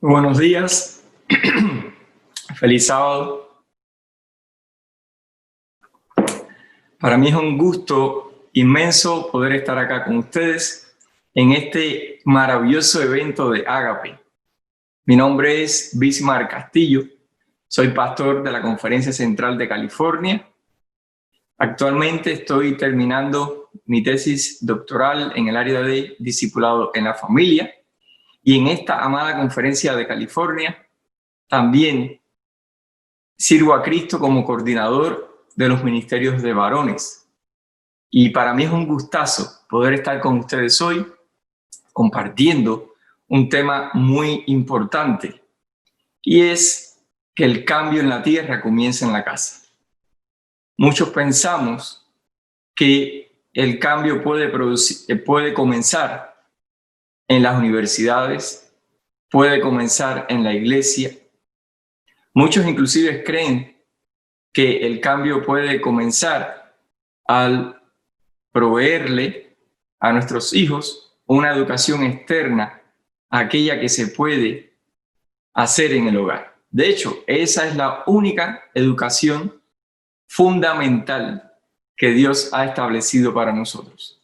Muy buenos días, feliz sábado. Para mí es un gusto inmenso poder estar acá con ustedes en este maravilloso evento de Ágape. Mi nombre es Bismar Castillo, soy pastor de la Conferencia Central de California. Actualmente estoy terminando mi tesis doctoral en el área de discipulado en la familia. Y en esta amada Conferencia de California también sirvo a Cristo como coordinador de los ministerios de varones. Y para mí es un gustazo poder estar con ustedes hoy compartiendo un tema muy importante, y es que el cambio en la tierra comienza en la casa. Muchos pensamos que el cambio puede comenzar en las universidades, puede comenzar en la iglesia. Muchos inclusive creen que el cambio puede comenzar al proveerle a nuestros hijos una educación externa, aquella que se puede hacer en el hogar. De hecho, esa es la única educación fundamental que Dios ha establecido para nosotros.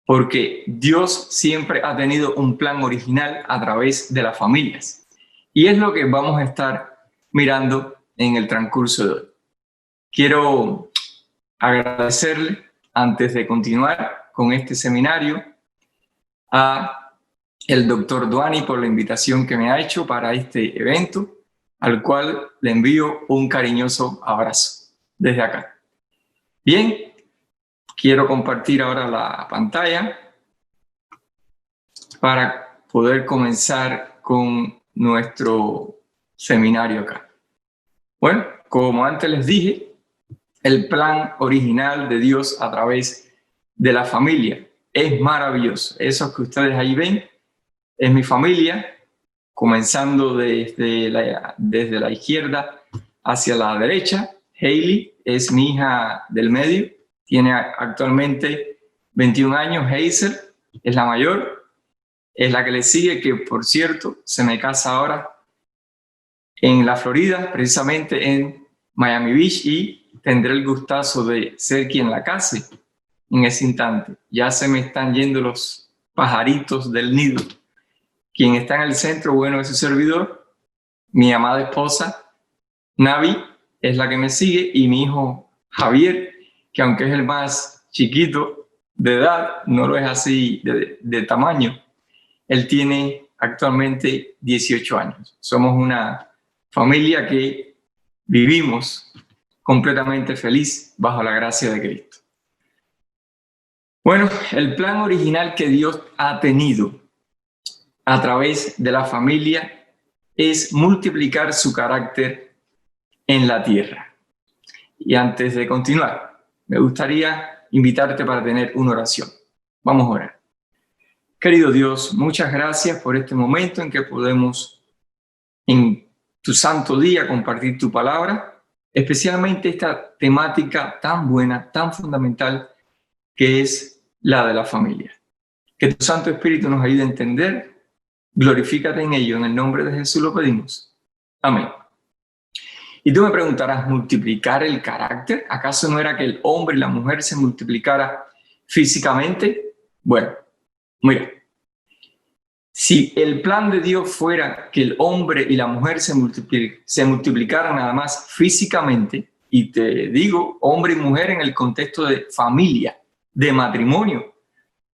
Porque Dios siempre ha tenido un plan original a través de las familias. Y es lo que vamos a estar mirando en el transcurso de hoy. Quiero agradecerle, antes de continuar con este seminario, a el doctor Duani por la invitación que me ha hecho para este evento, al cual le envío un cariñoso abrazo desde acá. Bien, quiero compartir ahora la pantalla para poder comenzar con nuestro seminario acá. Bueno, como antes les dije, el plan original de Dios a través de la familia es maravilloso. Eso que ustedes ahí ven es mi familia, comenzando desde la izquierda hacia la derecha. Hailey es mi hija del medio, tiene actualmente 21 años. Hazel es la mayor, es la que le sigue, que por cierto se me casa ahora en la Florida, precisamente en Miami Beach, y tendré el gustazo de ser quien la case en ese instante. Ya se me están yendo los pajaritos del nido. Quien está en el centro, bueno, es su servidor, mi amada esposa, Navi, es la que me sigue, y mi hijo Javier, que aunque es el más chiquito de edad, no lo es así de tamaño. Él tiene actualmente 18 años. Somos una familia que vivimos completamente feliz bajo la gracia de Cristo. Bueno, el plan original que Dios ha tenido a través de la familia es multiplicar su carácter en la tierra. Y antes de continuar, me gustaría invitarte para tener una oración. Vamos a orar. Querido Dios, muchas gracias por este momento en que podemos en tu santo día compartir tu palabra, especialmente esta temática tan buena, tan fundamental, que es la de la familia. Que tu Santo Espíritu nos ayude a entender. Glorifícate en ello. En el nombre de Jesús lo pedimos. Amén. Y tú me preguntarás, ¿multiplicar el carácter? ¿Acaso no era que el hombre y la mujer se multiplicara físicamente? Bueno, mira. Si el plan de Dios fuera que el hombre y la mujer se multiplicaran nada más físicamente, y te digo hombre y mujer en el contexto de familia, de matrimonio,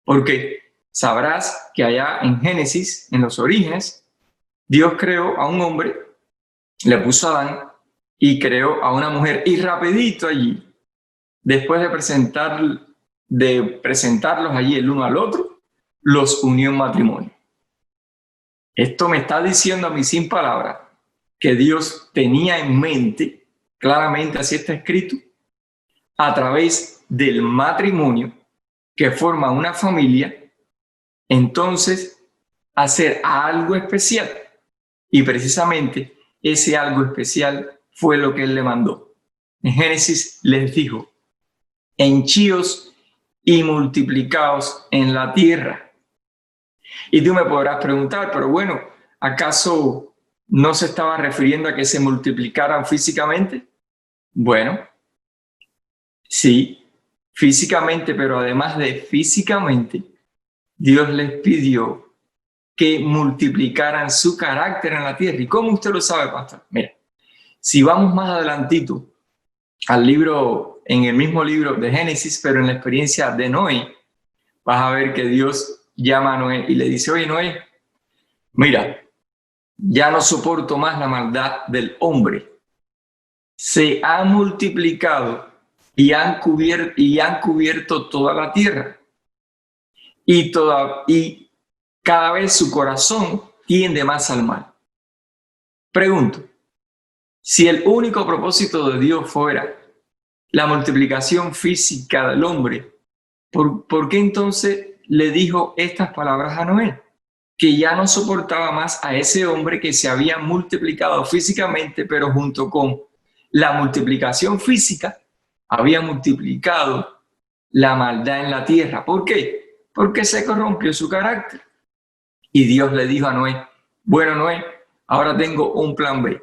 porque sabrás que allá en Génesis, en los orígenes, Dios creó a un hombre, le puso a Adán, y creó a una mujer, y rapidito allí, después de presentarlos allí el uno al otro, los unió en matrimonio. Esto me está diciendo a mí sin palabras que Dios tenía en mente, claramente así está escrito, a través del matrimonio que forma una familia, entonces hacer algo especial. Y precisamente ese algo especial fue lo que Él le mandó. En Génesis les dijo, henchíos y multiplicaos en la tierra. Y tú me podrás preguntar, pero bueno, ¿acaso no se estaba refiriendo a que se multiplicaran físicamente? Bueno, sí, físicamente, pero además de físicamente, Dios les pidió que multiplicaran su carácter en la tierra. ¿Y cómo usted lo sabe, pastor? Mira, si vamos más adelantito al libro, en el mismo libro de Génesis, pero en la experiencia de Noé, vas a ver que Dios llama a Noé y le dice: oye, Noé, mira, ya no soporto más la maldad del hombre. Se ha multiplicado y han cubierto toda la tierra. Y cada vez su corazón tiende más al mal. Pregunto, si el único propósito de Dios fuera la multiplicación física del hombre, ¿por qué entonces le dijo estas palabras a Noé? Que ya no soportaba más a ese hombre que se había multiplicado físicamente, pero junto con la multiplicación física, había multiplicado la maldad en la tierra. ¿Por qué? Porque se corrompió su carácter. Y Dios le dijo a Noé: bueno, Noé, ahora tengo un plan B.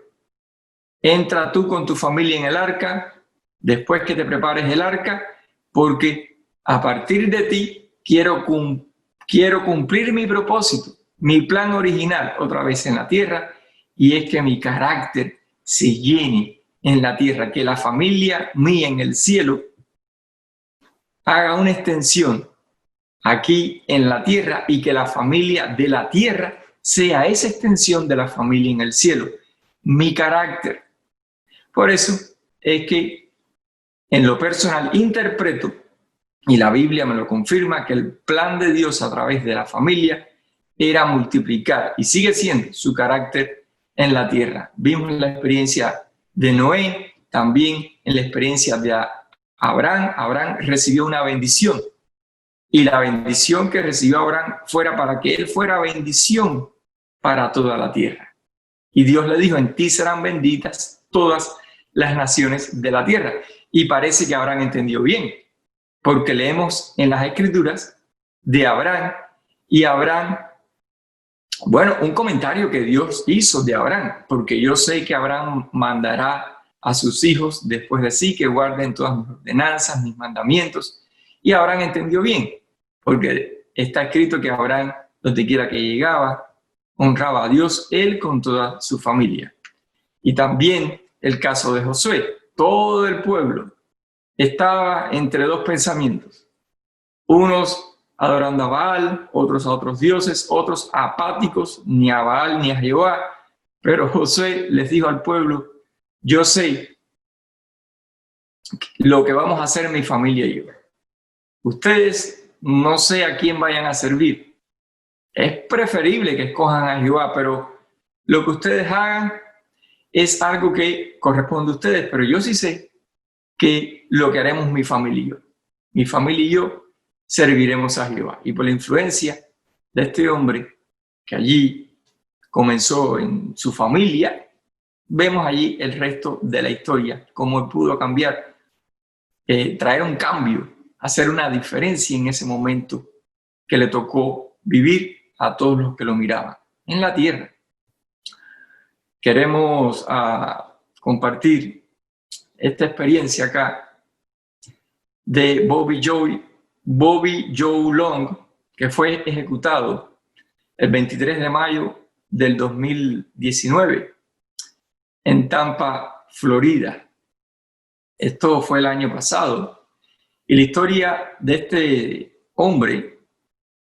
Entra tú con tu familia en el arca, después que te prepares el arca, porque a partir de ti quiero cumplir mi propósito, mi plan original otra vez en la tierra, y es que mi carácter se llene en la tierra, que la familia mía en el cielo haga una extensión aquí en la tierra y que la familia de la tierra sea esa extensión de la familia en el cielo, mi carácter. Por eso es que en lo personal interpreto, y la Biblia me lo confirma, que el plan de Dios a través de la familia era multiplicar, y sigue siendo, su carácter en la tierra. Vimos la experiencia de Noé, también en la experiencia de Abraham. Abraham recibió una bendición, y la bendición que recibió Abraham fuera para que él fuera bendición para toda la tierra. Y Dios le dijo: en ti serán benditas todas las naciones de la tierra. Y parece que Abraham entendió bien, porque leemos en las Escrituras de Abraham, y Abraham, bueno, un comentario que Dios hizo de Abraham, porque yo sé que Abraham mandará a sus hijos después de sí que guarden todas mis ordenanzas, mis mandamientos. Y Abraham entendió bien, porque está escrito que Abraham, donde quiera que llegaba, honraba a Dios, él con toda su familia. Y también el caso de Josué. Todo el pueblo estaba entre dos pensamientos. Unos adorando a Baal, otros a otros dioses, otros apáticos, ni a Baal ni a Jehová. Pero Josué les dijo al pueblo: yo sé lo que vamos a hacer mi familia y yo. Ustedes no sé a quién vayan a servir. Es preferible que escojan a Jehová, pero lo que ustedes hagan es algo que corresponde a ustedes. Pero yo sí sé que lo que haremos mi familia y yo. Mi familia y yo serviremos a Jehová. Y por la influencia de este hombre que allí comenzó en su familia, vemos allí el resto de la historia, cómo él pudo cambiar, traer un cambio, hacer una diferencia en ese momento que le tocó vivir a todos los que lo miraban en la tierra. Queremos compartir esta experiencia acá de Bobby Joe Long, que fue ejecutado el 23 de mayo del 2019 en Tampa, Florida. Esto fue el año pasado. Y la historia de este hombre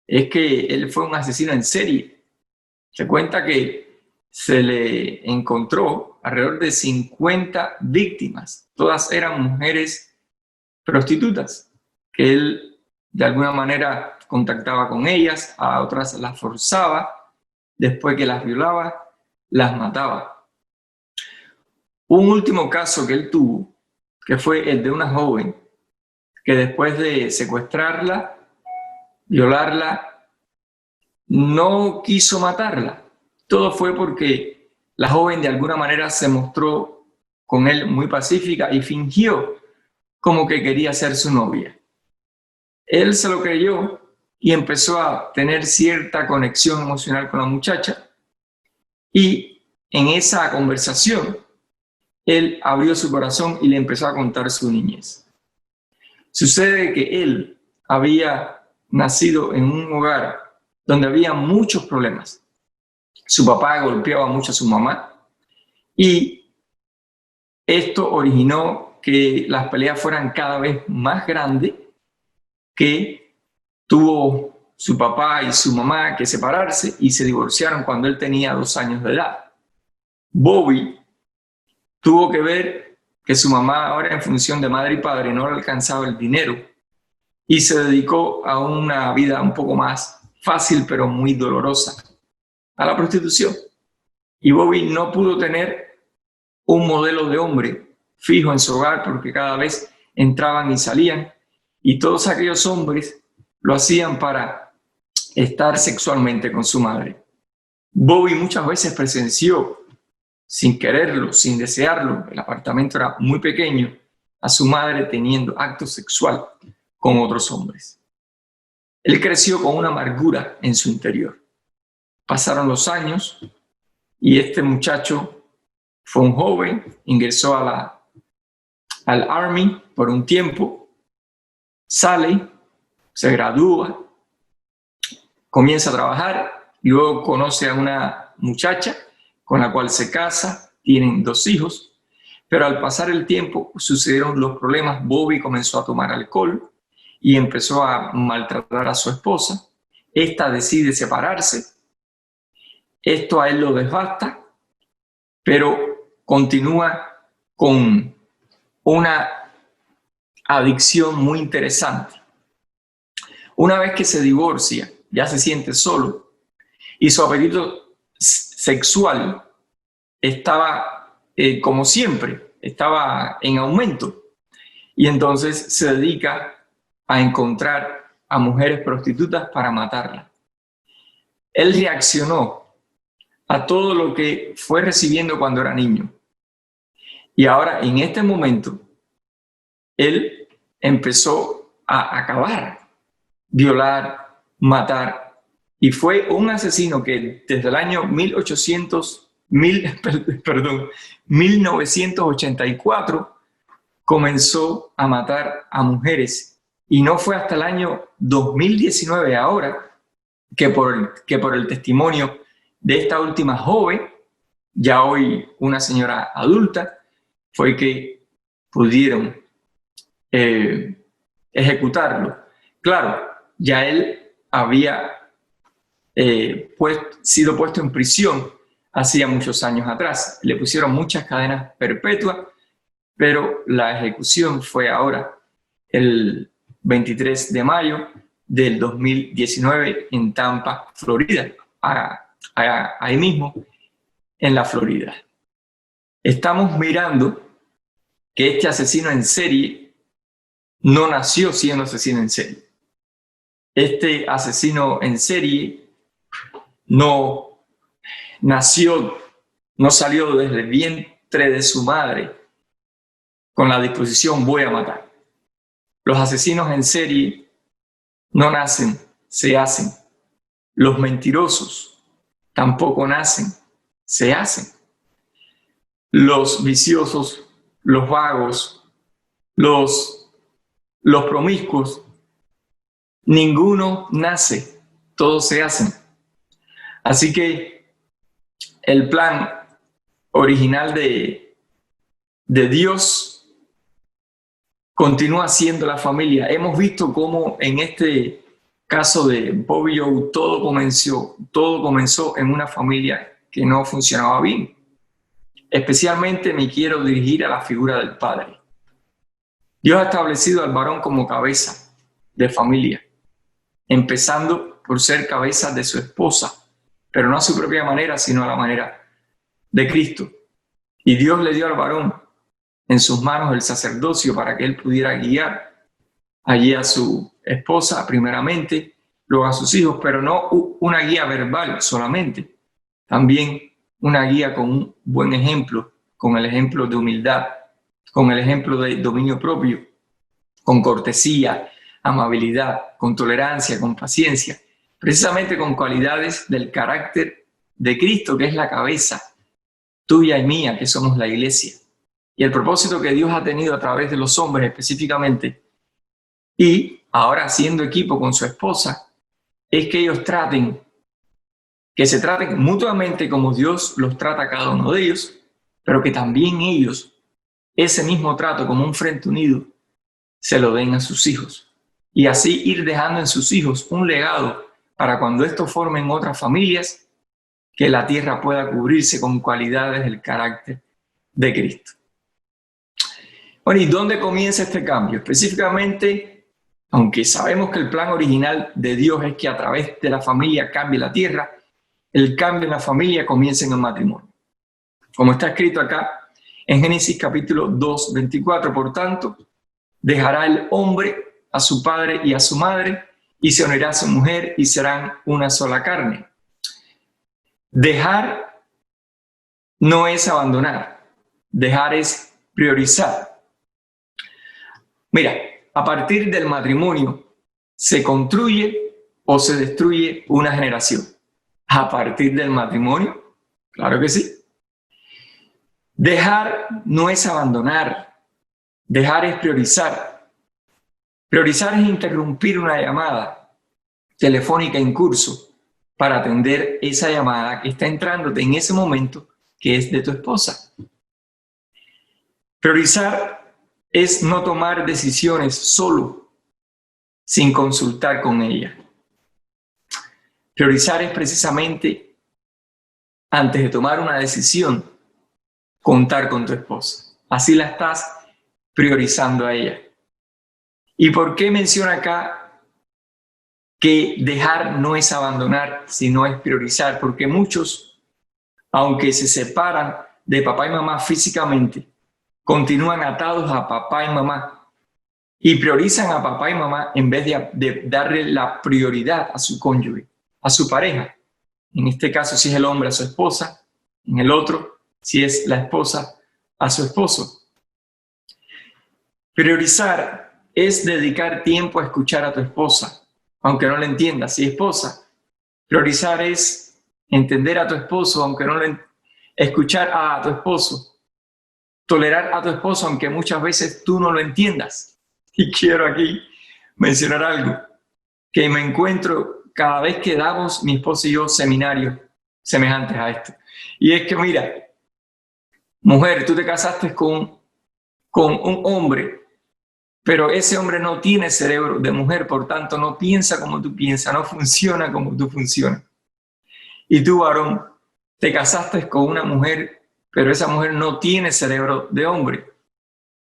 es que él fue un asesino en serie. Se cuenta que se le encontró alrededor de 50 víctimas. Todas eran mujeres prostitutas, que él de alguna manera contactaba con ellas, a otras las forzaba, después que las violaba, las mataba. Un último caso que él tuvo, que fue el de una joven que después de secuestrarla, violarla, no quiso matarla. Todo fue porque la joven de alguna manera se mostró con él muy pacífica y fingió como que quería ser su novia. Él se lo creyó y empezó a tener cierta conexión emocional con la muchacha. Y en esa conversación, él abrió su corazón y le empezó a contar su niñez. Sucede que él había nacido en un hogar donde había muchos problemas. Su papá golpeaba mucho a su mamá y esto originó que las peleas fueran cada vez más grandes, que tuvo su papá y su mamá que separarse y se divorciaron cuando él tenía 2 años de edad. Bobby tuvo que ver que su mamá ahora en función de madre y padre no le alcanzaba el dinero y se dedicó a una vida un poco más fácil pero muy dolorosa, a la prostitución. Y Bobby no pudo tener un modelo de hombre fijo en su hogar porque cada vez entraban y salían y todos aquellos hombres lo hacían para estar sexualmente con su madre. Bobby muchas veces presenció, sin quererlo, sin desearlo, el apartamento era muy pequeño, a su madre teniendo acto sexual con otros hombres. Él creció con una amargura en su interior. Pasaron los años y este muchacho fue un joven, ingresó al Army por un tiempo, sale, se gradúa, comienza a trabajar y luego conoce a una muchacha con la cual se casa, tienen 2 hijos, pero al pasar el tiempo sucedieron los problemas. Bobby comenzó a tomar alcohol y empezó a maltratar a su esposa. Esta decide separarse. Esto a él lo devasta, pero continúa con una adicción muy interesante. Una vez que se divorcia, ya se siente solo y su apetito sexual estaba, como siempre, estaba en aumento. Y entonces se dedica a encontrar a mujeres prostitutas para matarlas. Él reaccionó a todo lo que fue recibiendo cuando era niño. Y ahora, en este momento, él empezó a acabar, violar, matar, y fue un asesino que desde el año 1984 comenzó a matar a mujeres. Y no fue hasta el año 2019 ahora que por el testimonio de esta última joven, ya hoy una señora adulta, fue que pudieron ejecutarlo. Claro, ya él había sido puesto en prisión hacía muchos años atrás. Le pusieron muchas cadenas perpetuas, pero la ejecución fue ahora, el 23 de mayo del 2019 en Tampa, Florida, ahí mismo en la Florida. Estamos mirando que este asesino en serie no nació siendo asesino en serie. Este asesino en serie no salió desde el vientre de su madre con la disposición voy a matar. Los asesinos en serie no nacen, se hacen. Los mentirosos tampoco nacen, se hacen. Los viciosos, los vagos, los promiscuos, ninguno nace, todos se hacen. Así que el plan original de Dios continúa siendo la familia. Hemos visto cómo en este caso de Bobby Joe todo comenzó en una familia que no funcionaba bien. Especialmente me quiero dirigir a la figura del padre. Dios ha establecido al varón como cabeza de familia, empezando por ser cabeza de su esposa, pero no a su propia manera, sino a la manera de Cristo. Y Dios le dio al varón en sus manos el sacerdocio para que él pudiera guiar allí a su esposa primeramente, luego a sus hijos, pero no una guía verbal solamente, también una guía con un buen ejemplo, con el ejemplo de humildad, con el ejemplo de dominio propio, con cortesía, amabilidad, con tolerancia, con paciencia, precisamente con cualidades del carácter de Cristo, que es la cabeza, tuya y mía, que somos la iglesia. Y el propósito que Dios ha tenido a través de los hombres específicamente, y ahora haciendo equipo con su esposa, es que ellos que se traten mutuamente como Dios los trata a cada uno de ellos, pero que también ellos, ese mismo trato como un frente unido, se lo den a sus hijos. Y así ir dejando en sus hijos un legado para cuando estos formen otras familias, que la tierra pueda cubrirse con cualidades del carácter de Cristo. Bueno, ¿y dónde comienza este cambio? Específicamente, aunque sabemos que el plan original de Dios es que a través de la familia cambie la tierra, el cambio en la familia comienza en el matrimonio. Como está escrito acá en Génesis capítulo 2, 24, por tanto, dejará el hombre a su padre y a su madre, y se unirá a su mujer, y serán una sola carne. Dejar no es abandonar, dejar es priorizar. Mira, a partir del matrimonio se construye o se destruye una generación. A partir del matrimonio, claro que sí. Dejar no es abandonar, dejar es priorizar. Priorizar es interrumpir una llamada telefónica en curso para atender esa llamada que está entrándote en ese momento, que es de tu esposa. Priorizar es no tomar decisiones solo, sin consultar con ella. Priorizar es precisamente, antes de tomar una decisión, contar con tu esposa. Así la estás priorizando a ella. ¿Y por qué menciona acá que dejar no es abandonar, sino es priorizar? Porque muchos, aunque se separan de papá y mamá físicamente, continúan atados a papá y mamá y priorizan a papá y mamá en vez de darle la prioridad a su cónyuge, a su pareja. En este caso, si es el hombre, a su esposa; en el otro, si es la esposa, a su esposo. Priorizar es dedicar tiempo a escuchar a tu esposa, aunque no la entiendas. Si esposa, priorizar es entender a tu esposo, aunque no le escuchar a tu esposo. Tolerar a tu esposo, aunque muchas veces tú no lo entiendas. Y quiero aquí mencionar algo que me encuentro cada vez que damos mi esposo y yo seminarios semejantes a esto. Y es que, mira, mujer, tú te casaste con un hombre, pero ese hombre no tiene cerebro de mujer, por tanto no piensa como tú piensas, no funciona como tú funcionas. Y tú, varón, te casaste con una mujer, pero esa mujer no tiene cerebro de hombre.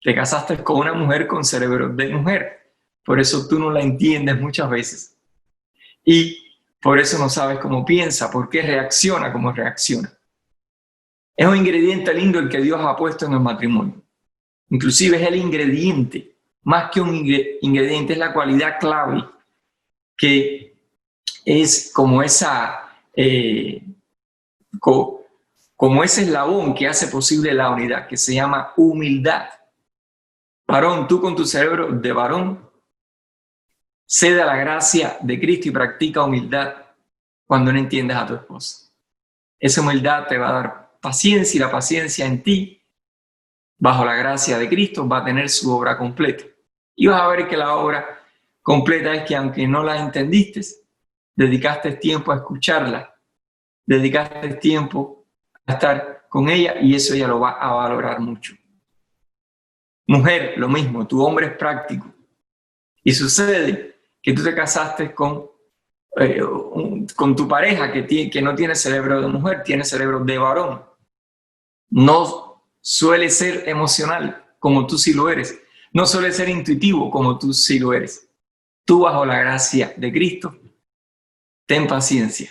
Te casaste con una mujer con cerebro de mujer. Por eso tú no la entiendes muchas veces. Y por eso no sabes cómo piensa, por qué reacciona como reacciona. Es un ingrediente lindo el que Dios ha puesto en el matrimonio. Inclusive es el ingrediente, más que un ingrediente, es la cualidad clave, que es como como ese eslabón que hace posible la unidad, que se llama humildad. Varón, tú con tu cerebro de varón, cede a la gracia de Cristo y practica humildad cuando no entiendes a tu esposa. Esa humildad te va a dar paciencia, y la paciencia en ti, bajo la gracia de Cristo, va a tener su obra completa. Y vas a ver que la obra completa es que, aunque no la entendiste, dedicaste tiempo a escucharla, dedicaste tiempo a estar con ella, y eso ella lo va a valorar mucho. Mujer, lo mismo, tu hombre es práctico. Y sucede que tú te casaste con tu pareja que no tiene cerebro de mujer, tiene cerebro de varón. No suele ser emocional como tú sí lo eres. No suele ser intuitivo como tú sí lo eres. Tú, bajo la gracia de Cristo, ten paciencia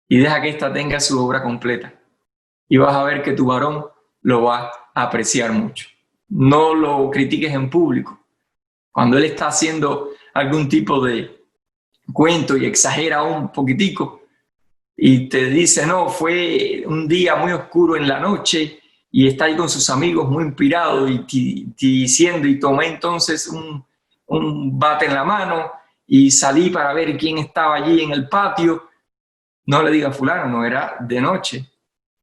y deja que ésta tenga su obra completa. Y vas a ver que tu varón lo va a apreciar mucho. No lo critiques en público. Cuando él está haciendo algún tipo de cuento y exagera un poquitico y te dice, no, fue un día muy oscuro en la noche y está ahí con sus amigos muy inspirado y diciendo, y tomé entonces un bate en la mano y salí para ver quién estaba allí en el patio, no le diga fulano, no era de noche.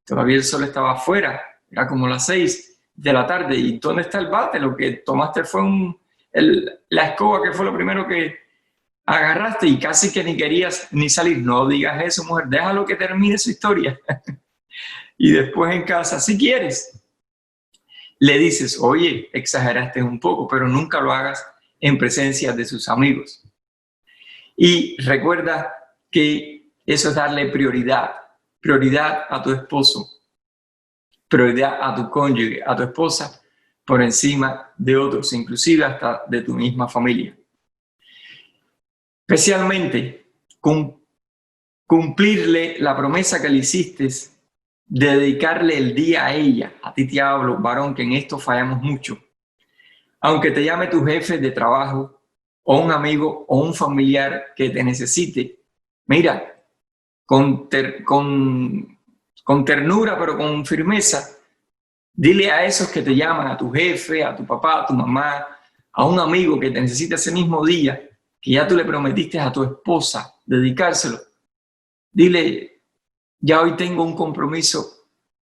Todavía el sol estaba afuera, era como las 6 de la tarde. ¿Y dónde está el bate? Lo que tomaste fue la escoba, que fue lo primero que agarraste y casi que ni querías ni salir. No digas eso, mujer, déjalo que termine su historia. Y después en casa, si quieres, le dices, oye, exageraste un poco, pero nunca lo hagas en presencia de sus amigos. Y recuerda que eso es darle prioridad a tu esposo, prioridad a tu cónyuge, a tu esposa, por encima de otros, inclusive hasta de tu misma familia. Especialmente cumplirle la promesa que le hiciste de dedicarle el día a ella. A ti te hablo, varón, que en esto fallamos mucho. Aunque te llame tu jefe de trabajo o un amigo o un familiar que te necesite, mira, con ternura, pero con firmeza, dile a esos que te llaman, a tu jefe, a tu papá, a tu mamá, a un amigo que te necesita ese mismo día, que ya tú le prometiste a tu esposa dedicárselo. Dile, ya hoy tengo un compromiso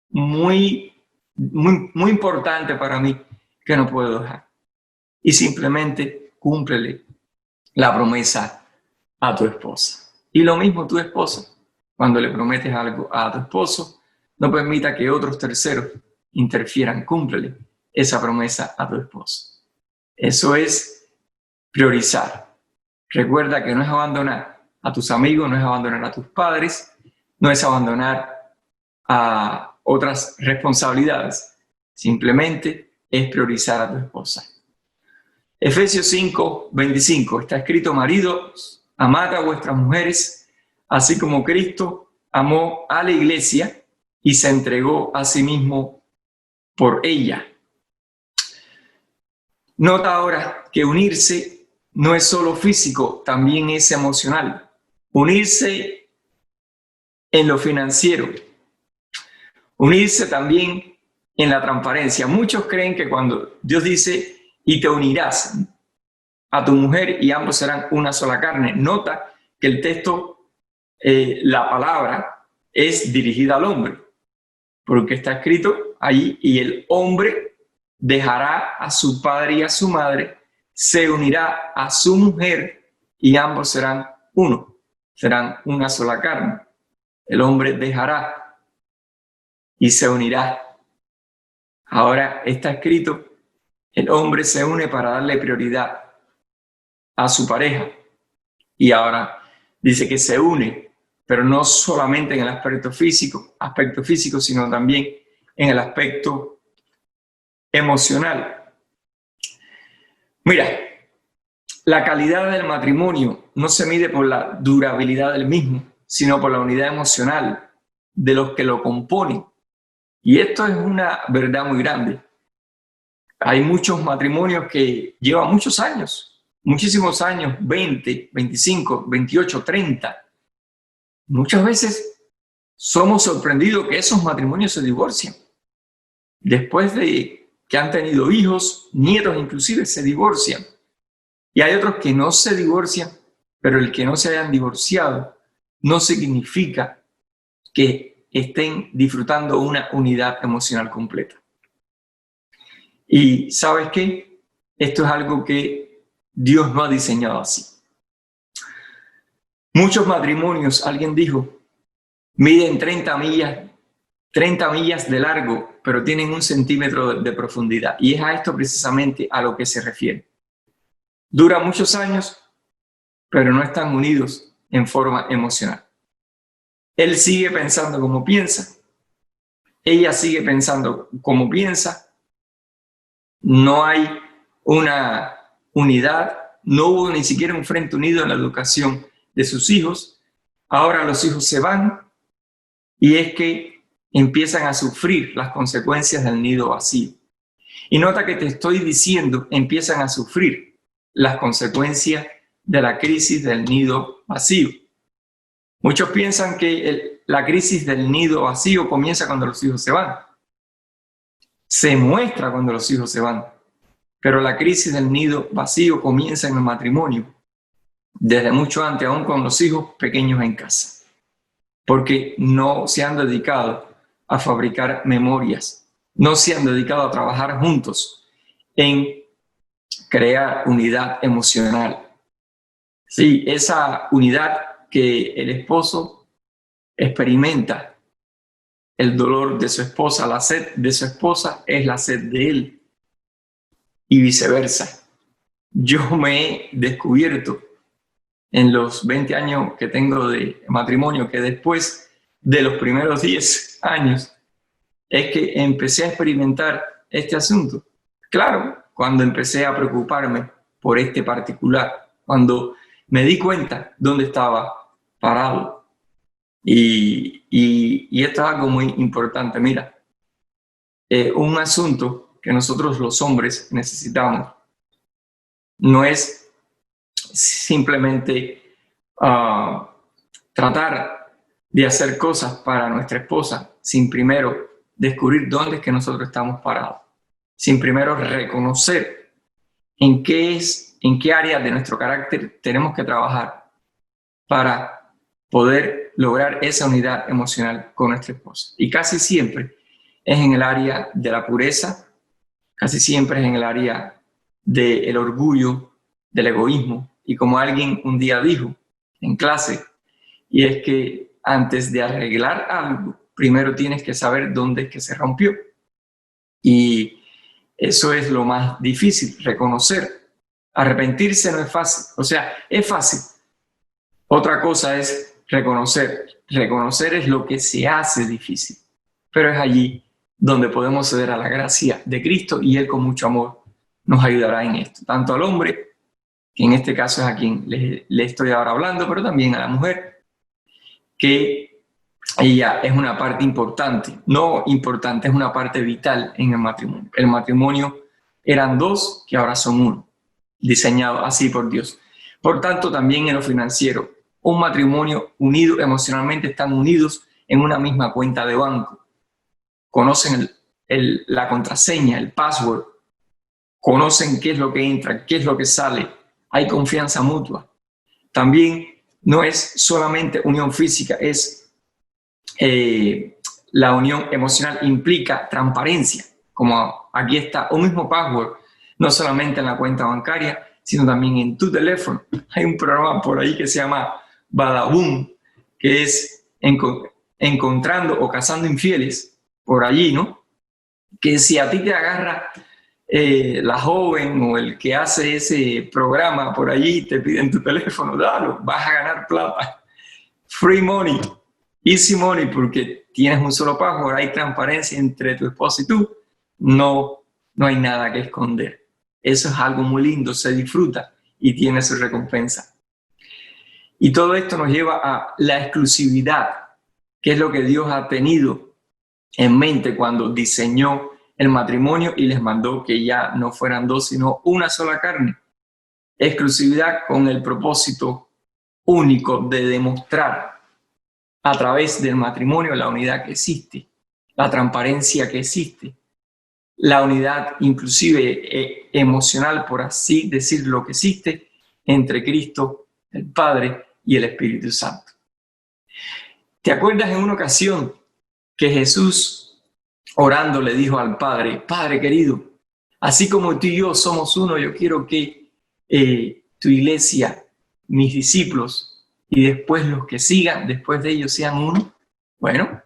muy importante para mí que no puedo dejar. Y simplemente cúmplele la promesa a tu esposa. Y lo mismo tu esposa. Cuando le prometes algo a tu esposo, no permita que otros terceros interfieran. Cúmplele esa promesa a tu esposo. Eso es priorizar. Recuerda que no es abandonar a tus amigos, no es abandonar a tus padres, no es abandonar a otras responsabilidades. Simplemente es priorizar a tu esposa. Efesios 5:25 está escrito: maridos, amad a vuestras mujeres, así como Cristo amó a la iglesia y se entregó a sí mismo por ella. Nota ahora que unirse no es solo físico, también es emocional. Unirse en lo financiero, unirse también en la transparencia. Muchos creen que cuando Dios dice y te unirás a tu mujer y ambos serán una sola carne. Nota que el texto, la palabra es dirigida al hombre, porque está escrito ahí: y el hombre dejará a su padre y a su madre, se unirá a su mujer y ambos serán uno, serán una sola carne. El hombre dejará y se unirá. Ahora está escrito: el hombre se une para darle prioridad a su pareja. Y ahora dice que se une, pero no solamente en el aspecto físico, sino también en el aspecto emocional. Mira, la calidad del matrimonio no se mide por la durabilidad del mismo, sino por la unidad emocional de los que lo componen. Y esto es una verdad muy grande. Hay muchos matrimonios que llevan muchos años, muchísimos años, 20, 25, 28, 30. Muchas veces somos sorprendidos que esos matrimonios se divorcian. Después de que han tenido hijos, nietos inclusive, se divorcian. Y hay otros que no se divorcian, pero el que no se hayan divorciado no significa que estén disfrutando una unidad emocional completa. Y ¿sabes qué? Esto es algo que Dios no ha diseñado así. Muchos matrimonios, alguien dijo, miden 30 millas de largo, pero tienen 1 centímetro de profundidad. Y es a esto precisamente a lo que se refiere. Duran muchos años, pero no están unidos en forma emocional. Él sigue pensando como piensa, ella sigue pensando como piensa. No hay una unidad, no hubo ni siquiera un frente unido en la educación de sus hijos. Ahora los hijos se van y es que empiezan a sufrir las consecuencias del nido vacío. Y nota que te estoy diciendo, empiezan a sufrir las consecuencias de la crisis del nido vacío. Muchos piensan que la crisis del nido vacío comienza cuando los hijos se van. Se muestra cuando los hijos se van. Pero la crisis del nido vacío comienza en el matrimonio, desde mucho antes, aún con los hijos pequeños en casa. porque no se han dedicado a fabricar memorias, no se han dedicado a trabajar juntos en crear unidad emocional. Sí, esa unidad que el esposo experimenta, el dolor de su esposa, la sed de su esposa es la sed de él y viceversa. Yo me he descubierto en los 20 años que tengo de matrimonio que después de los primeros 10 años es que empecé a experimentar este asunto. Claro, cuando empecé a preocuparme por este particular, cuando me di cuenta dónde estaba parado. Y esto es algo muy importante. Mira, un asunto que nosotros los hombres necesitamos no es simplemente tratar de hacer cosas para nuestra esposa sin primero descubrir dónde es que nosotros estamos parados, sin primero reconocer en qué área de nuestro carácter tenemos que trabajar para poder lograr esa unidad emocional con nuestra esposa. Y casi siempre es en el área de la pureza, casi siempre es en el área del orgullo, del egoísmo. Y como alguien un día dijo en clase, y es que antes de arreglar algo, primero tienes que saber dónde es que se rompió. Y eso es lo más difícil, reconocer. Arrepentirse no es fácil, o sea, es fácil. Otra cosa es reconocer. Reconocer es lo que se hace difícil, pero es allí donde podemos ceder a la gracia de Cristo y Él con mucho amor nos ayudará en esto, tanto al hombre, que en este caso es a quien le estoy ahora hablando, pero también a la mujer, que ella es una parte importante, no importante, es una parte vital en el matrimonio. El matrimonio eran dos que ahora son uno, diseñado así por Dios. Por tanto, también en lo financiero, un matrimonio unido emocionalmente están unidos en una misma cuenta de banco. Conocen la contraseña, el password, conocen qué es lo que entra, qué es lo que sale, hay confianza mutua. También no es solamente unión física, es la unión emocional implica transparencia, como aquí está un mismo password, no solamente en la cuenta bancaria, sino también en tu teléfono. Hay un programa por ahí que se llama Badaboom, que es encontrando o cazando infieles por allí, ¿no? Que si a ti te agarra la joven o el que hace ese programa por allí, te piden tu teléfono, dalo, vas a ganar plata. Free money, easy money, porque tienes un solo password, hay transparencia entre tu esposo y tú, no hay nada que esconder. Eso es algo muy lindo, se disfruta y tiene su recompensa. Y todo esto nos lleva a la exclusividad, que es lo que Dios ha tenido en mente cuando diseñó el matrimonio y les mandó que ya no fueran dos, sino una sola carne. Exclusividad con el propósito único de demostrar a través del matrimonio la unidad que existe, la transparencia que existe, la unidad inclusive emocional, por así decirlo, que existe entre Cristo, el Padre y el Espíritu Santo. ¿Te acuerdas en una ocasión que Jesús, orando, le dijo al Padre, Padre querido, así como tú y yo somos uno, yo quiero que tu iglesia, mis discípulos y después los que sigan después de ellos sean uno? Bueno,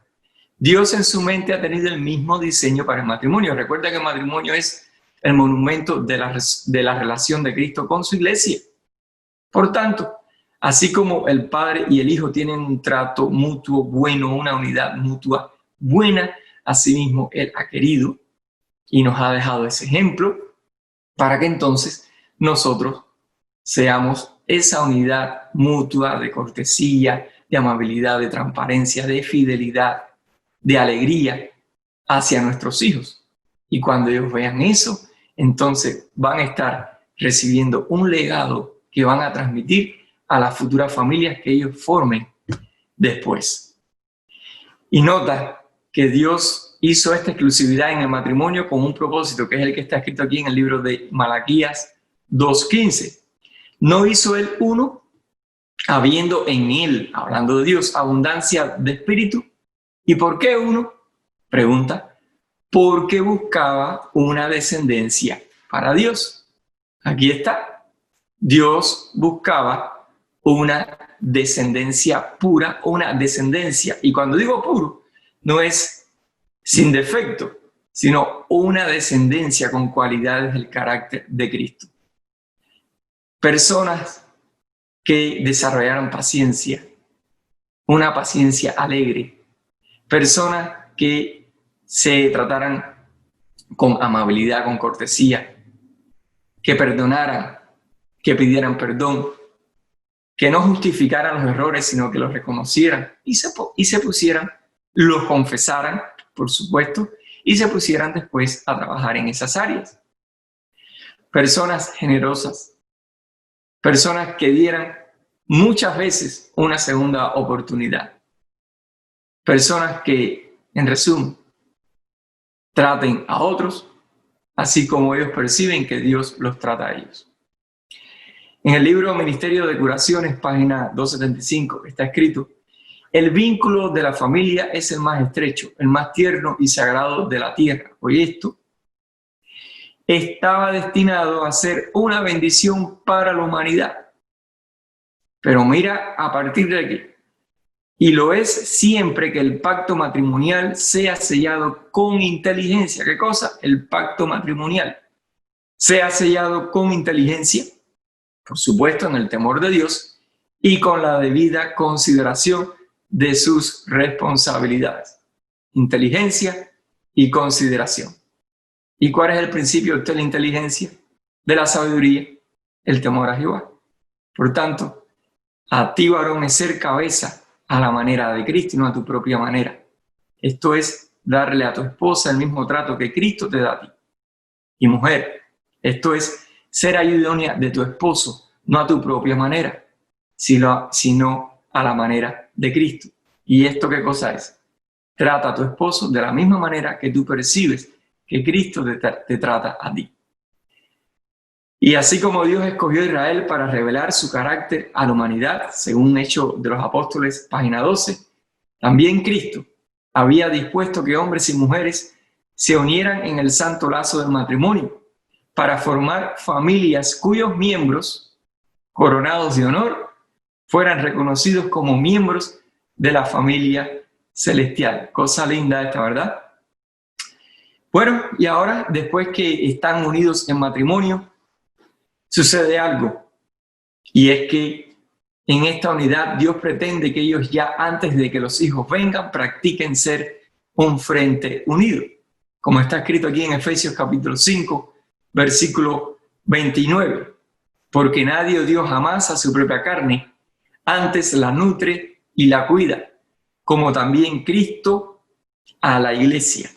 Dios en su mente ha tenido el mismo diseño para el matrimonio. Recuerda que el matrimonio es el monumento de la relación de Cristo con su iglesia. Por tanto, así como el Padre y el Hijo tienen un trato mutuo bueno, una unidad mutua buena, asimismo Él ha querido y nos ha dejado ese ejemplo para que entonces nosotros seamos esa unidad mutua de cortesía, de amabilidad, de transparencia, de fidelidad, de alegría hacia nuestros hijos. Y cuando ellos vean eso, entonces van a estar recibiendo un legado que van a transmitir a las futuras familias que ellos formen después. Y nota que Dios hizo esta exclusividad en el matrimonio con un propósito, que es el que está escrito aquí en el libro de Malaquías 2:15. No hizo Él uno habiendo en él, hablando de Dios, abundancia de espíritu. ¿Y por qué uno? Pregunta, porque buscaba una descendencia para Dios. Aquí está. Dios buscaba una descendencia pura, una descendencia. Y cuando digo puro, no es sin defecto, sino una descendencia con cualidades del carácter de Cristo. Personas que desarrollaron paciencia, una paciencia alegre. Personas que se trataran con amabilidad, con cortesía, que perdonaran, que pidieran perdón, que no justificaran los errores, sino que los reconocieran y se pusieran, los confesaran, por supuesto, y se pusieran después a trabajar en esas áreas. Personas generosas, personas que dieran muchas veces una segunda oportunidad. Personas que, en resumen, traten a otros así como ellos perciben que Dios los trata a ellos. En el libro Ministerio de Curaciones, página 275, está escrito: el vínculo de la familia es el más estrecho, el más tierno y sagrado de la tierra. Oye esto, estaba destinado a ser una bendición para la humanidad. Pero mira a partir de aquí. Y lo es siempre que el pacto matrimonial sea sellado con inteligencia. ¿Qué cosa? El pacto matrimonial sea sellado con inteligencia, por supuesto en el temor de Dios y con la debida consideración de sus responsabilidades. Inteligencia y consideración. ¿Y cuál es el principio de la inteligencia? De la sabiduría, el temor a Jehová. Por tanto, a ti, varón, es ser cabeza a la manera de Cristo y no a tu propia manera. Esto es darle a tu esposa el mismo trato que Cristo te da a ti. Y mujer, esto es ser ayudónea de tu esposo, no a tu propia manera, sino a la manera de Cristo. ¿Y esto qué cosa es? Trata a tu esposo de la misma manera que tú percibes que Cristo te trata a ti. Y así como Dios escogió a Israel para revelar su carácter a la humanidad, según Hechos de los Apóstoles, página 12, también Cristo había dispuesto que hombres y mujeres se unieran en el santo lazo del matrimonio para formar familias cuyos miembros, coronados de honor, fueran reconocidos como miembros de la familia celestial. Cosa linda esta, ¿verdad? Bueno, y ahora, después que están unidos en matrimonio, sucede algo, y es que en esta unidad Dios pretende que ellos ya antes de que los hijos vengan practiquen ser un frente unido, como está escrito aquí en Efesios capítulo 5, versículo 29, porque nadie odió jamás a su propia carne, antes la nutre y la cuida, como también Cristo a la iglesia.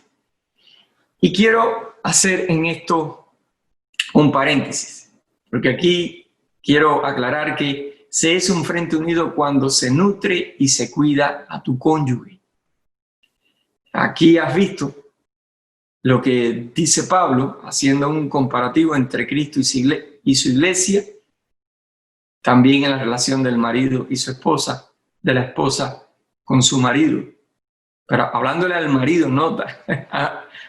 Y quiero hacer en esto un paréntesis, porque aquí quiero aclarar que se es un frente unido cuando se nutre y se cuida a tu cónyuge. Aquí has visto lo que dice Pablo, haciendo un comparativo entre Cristo y su iglesia, también en la relación del marido y su esposa, de la esposa con su marido. Pero hablándole al marido, nota,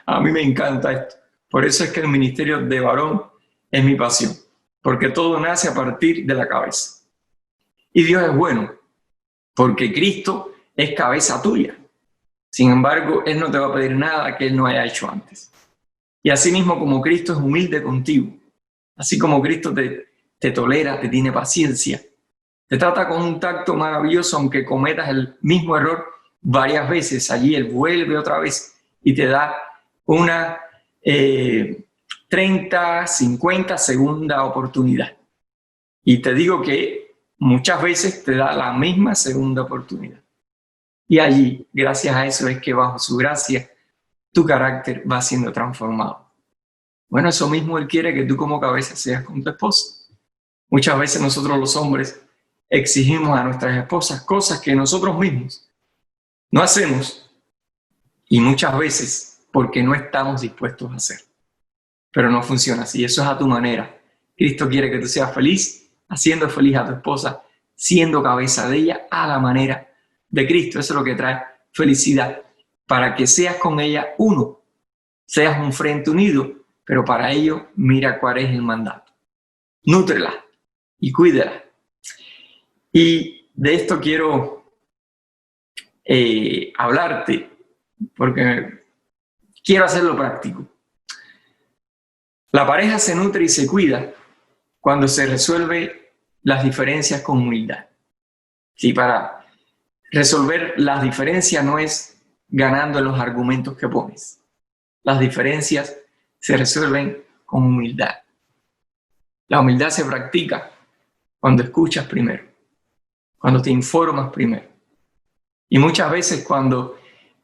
a mí me encanta esto. Por eso es que el ministerio de varón es mi pasión, porque todo nace a partir de la cabeza. Y Dios es bueno, porque Cristo es cabeza tuya. Sin embargo, Él no te va a pedir nada que Él no haya hecho antes. Y así mismo como Cristo es humilde contigo, así como Cristo te tolera, te tiene paciencia, te trata con un tacto maravilloso, aunque cometas el mismo error varias veces, allí Él vuelve otra vez y te da una 30, 50 segunda oportunidad. Y te digo que muchas veces te da la misma segunda oportunidad. Y allí, gracias a eso, es que bajo su gracia, tu carácter va siendo transformado. Bueno, eso mismo Él quiere que tú como cabeza seas con tu esposa. Muchas veces nosotros los hombres exigimos a nuestras esposas cosas que nosotros mismos no hacemos, y muchas veces porque no estamos dispuestos a hacer. Pero no funciona así, eso es a tu manera. Cristo quiere que tú seas feliz, haciendo feliz a tu esposa, siendo cabeza de ella a la manera de Cristo. Eso es lo que trae felicidad, para que seas con ella uno, seas un frente unido, pero para ello mira cuál es el mandato. Nútrela y cuídela. Y de esto quiero hablarte, porque quiero hacerlo práctico. La pareja se nutre y se cuida cuando se resuelve las diferencias con humildad. Sí, para resolver las diferencias no es ganando en los argumentos que pones. Las diferencias se resuelven con humildad. La humildad se practica cuando escuchas primero, cuando te informas primero. Y muchas veces cuando,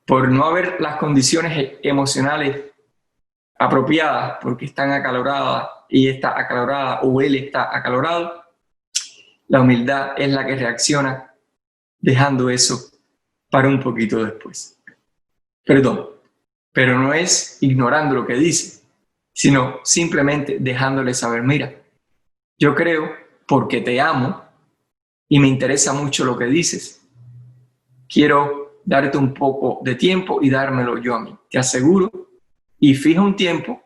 por no haber las condiciones emocionales apropiadas, porque están acaloradas, y está acalorada o él está acalorado, la humildad es la que reacciona dejando eso para un poquito después. Perdón, pero no es ignorando lo que dice, sino simplemente dejándole saber, mira, yo creo porque te amo y me interesa mucho lo que dices. Quiero darte un poco de tiempo y dármelo yo a mí. Te aseguro, y fija un tiempo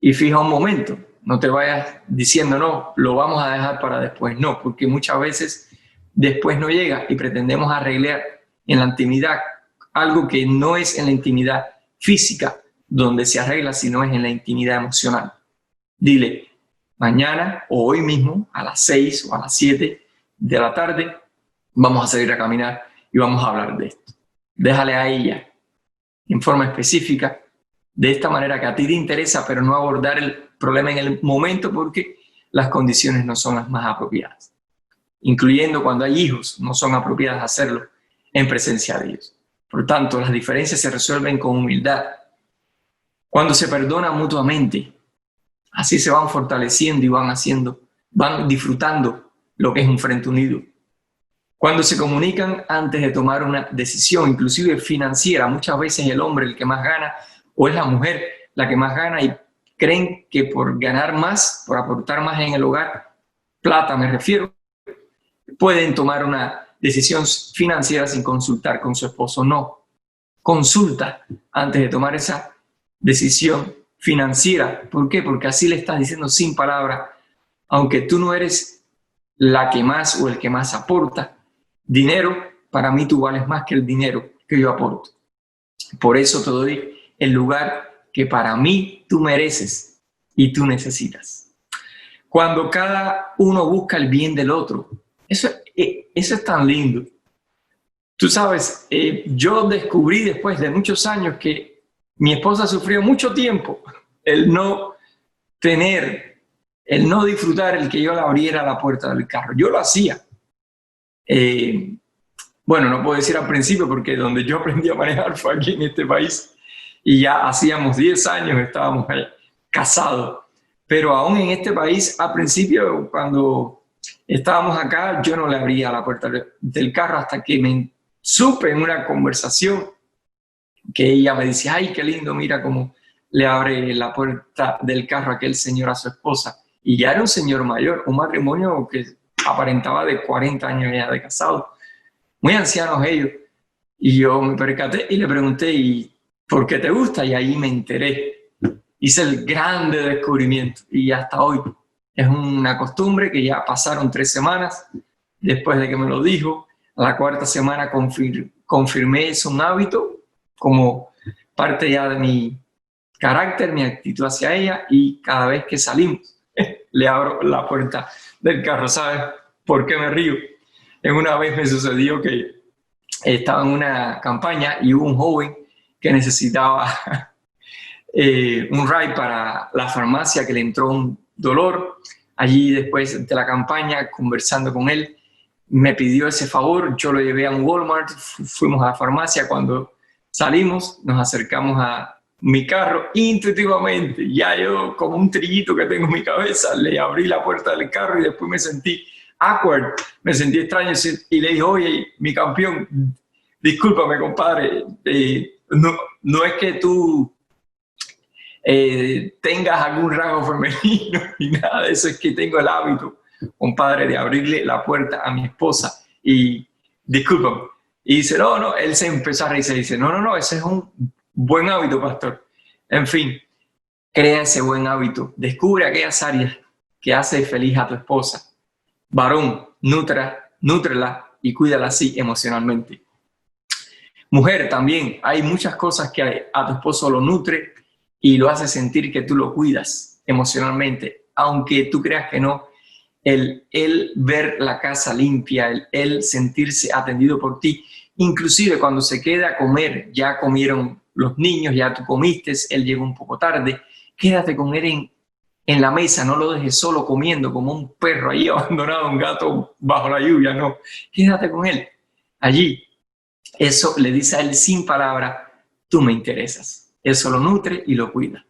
y fija un momento. No te vayas diciendo, no, lo vamos a dejar para después. No, porque muchas veces después no llega y pretendemos arreglar en la intimidad algo que no es en la intimidad física donde se arregla, sino es en la intimidad emocional. Dile, mañana o hoy mismo a las 6 o a las 7 de la tarde vamos a salir a caminar y vamos a hablar de esto. Déjale a ella en forma específica, de esta manera que a ti te interesa, pero no abordar el problema en el momento porque las condiciones no son las más apropiadas. Incluyendo cuando hay hijos, no son apropiadas hacerlo en presencia de ellos. Por tanto, las diferencias se resuelven con humildad. Cuando se perdonan mutuamente, así se van fortaleciendo y van disfrutando lo que es un frente unido. Cuando se comunican antes de tomar una decisión, inclusive financiera, muchas veces el hombre el que más gana o es la mujer la que más gana y creen que por ganar más, por aportar más en el hogar, plata me refiero, pueden tomar una decisión financiera sin consultar con su esposo. No, consulta antes de tomar esa decisión financiera. ¿Por qué? Porque así le estás diciendo sin palabras, aunque tú no eres la que más o el que más aporta dinero, para mí tú vales más que el dinero que yo aporto. Por eso te doy el lugar que para mí tú mereces y tú necesitas. Cuando cada uno busca el bien del otro, eso es tan lindo. Tú sabes, yo descubrí después de muchos años que mi esposa sufrió mucho tiempo el no disfrutar el que yo le abriera la puerta del carro. Yo lo hacía. Bueno, no puedo decir al principio porque donde yo aprendí a manejar fue aquí en este país y ya hacíamos 10 años estábamos casados. Pero aún en este país, al principio, cuando estábamos acá, yo no le abría la puerta del carro hasta que me supe en una conversación que ella me decía, ay, qué lindo, mira cómo le abre la puerta del carro a aquel señor a su esposa. Y ya era un señor mayor, un matrimonio que aparentaba de 40 años ya de casado, muy ancianos ellos. Y yo me percaté y le pregunté, ¿y por qué te gusta? Y ahí me enteré. Hice el grande descubrimiento y hasta hoy es una costumbre que ya pasaron 3 semanas después de que me lo dijo. A la 4ª semana confirmé es un hábito como parte ya de mi carácter, mi actitud hacia ella, y cada vez que salimos le abro la puerta del carro. ¿Sabes por qué me río? En una vez me sucedió que estaba en una campaña y hubo un joven que necesitaba un ride para la farmacia, que le entró un dolor. Allí después de la campaña, conversando con él, me pidió ese favor. Yo lo llevé a un Walmart, fuimos a la farmacia. Cuando salimos, nos acercamos a mi carro. Intuitivamente, ya yo como un trillito que tengo en mi cabeza, le abrí la puerta del carro y después me sentí awkward, me sentí extraño y le dije, oye, mi campeón, discúlpame, compadre, no es que tú tengas algún rasgo femenino ni nada de eso, es que tengo el hábito un padre de abrirle la puerta a mi esposa y discúlpame. Y dice, no, él se empezó a reír y dice, no, ese es un buen hábito, pastor. En fin, crea ese buen hábito. Descubre aquellas áreas que hace feliz a tu esposa. Varón, nútrela y cuídala así emocionalmente. Mujer, también hay muchas cosas que a tu esposo lo nutre y lo hace sentir que tú lo cuidas emocionalmente, aunque tú creas que no. El ver la casa limpia, el sentirse atendido por ti, inclusive cuando se queda a comer, ya comieron los niños, ya tú comiste, él llegó un poco tarde, quédate con él en la mesa, no lo dejes solo comiendo como un perro ahí abandonado, un gato bajo la lluvia, no, quédate con él allí. Eso le dice a él sin palabra, tú me interesas. Eso lo nutre y lo cuida.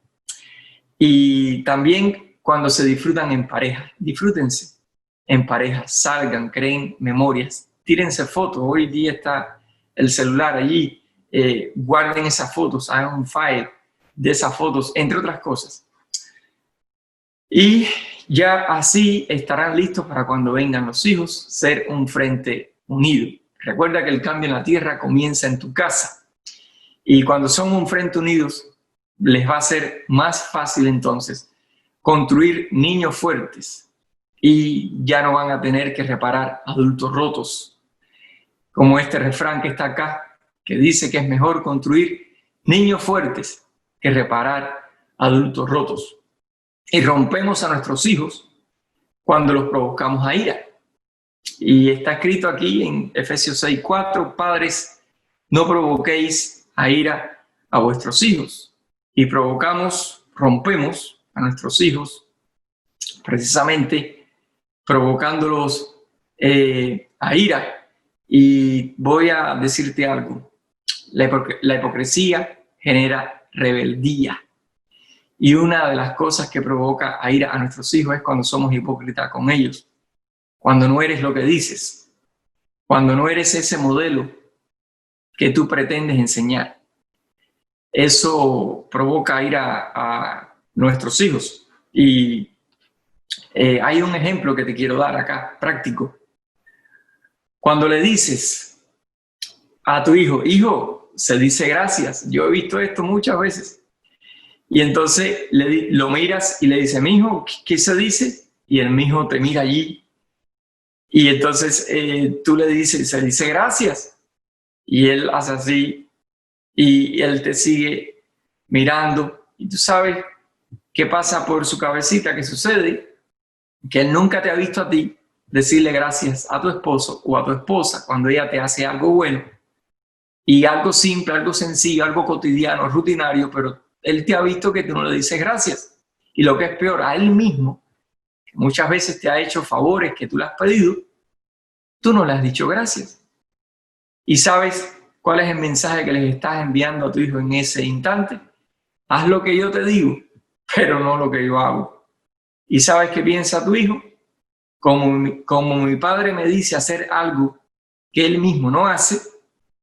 Y también cuando se disfrutan en pareja, disfrútense en pareja, salgan, creen memorias, tírense fotos. Hoy día está el celular allí, guarden esas fotos, hagan un file de esas fotos, entre otras cosas. Y ya así estarán listos para cuando vengan los hijos, ser un frente unido. Recuerda que el cambio en la tierra comienza en tu casa. Y cuando son un frente unidos, les va a ser más fácil entonces construir niños fuertes y ya no van a tener que reparar adultos rotos. Como este refrán que está acá, que dice que es mejor construir niños fuertes que reparar adultos rotos. Y rompemos a nuestros hijos cuando los provocamos a ira. Y está escrito aquí en Efesios 6:4, padres, no provoquéis a ira a vuestros hijos. Y rompemos a nuestros hijos, precisamente provocándolos a ira. Y voy a decirte algo, la hipocresía genera rebeldía. Y una de las cosas que provoca a ira a nuestros hijos es cuando somos hipócritas con ellos. Cuando no eres lo que dices, cuando no eres ese modelo que tú pretendes enseñar. Eso provoca ira a nuestros hijos. Y hay un ejemplo que te quiero dar acá, práctico. Cuando le dices a tu hijo, se dice gracias. Yo he visto esto muchas veces. Y entonces lo miras y le dices, mijo, ¿qué se dice? Y el mijo te mira allí. Y entonces tú le dices, se dice gracias. Y él hace así y él te sigue mirando. Y tú sabes qué pasa por su cabecita, qué sucede, que él nunca te ha visto a ti decirle gracias a tu esposo o a tu esposa cuando ella te hace algo bueno. Y algo simple, algo sencillo, algo cotidiano, rutinario, pero él te ha visto que tú no le dices gracias. Y lo que es peor, a él mismo, que muchas veces te ha hecho favores que tú le has pedido, tú no le has dicho gracias. ¿Y sabes cuál es el mensaje que les estás enviando a tu hijo en ese instante? Haz lo que yo te digo, pero no lo que yo hago. ¿Y sabes qué piensa tu hijo? Como mi padre me dice hacer algo que él mismo no hace,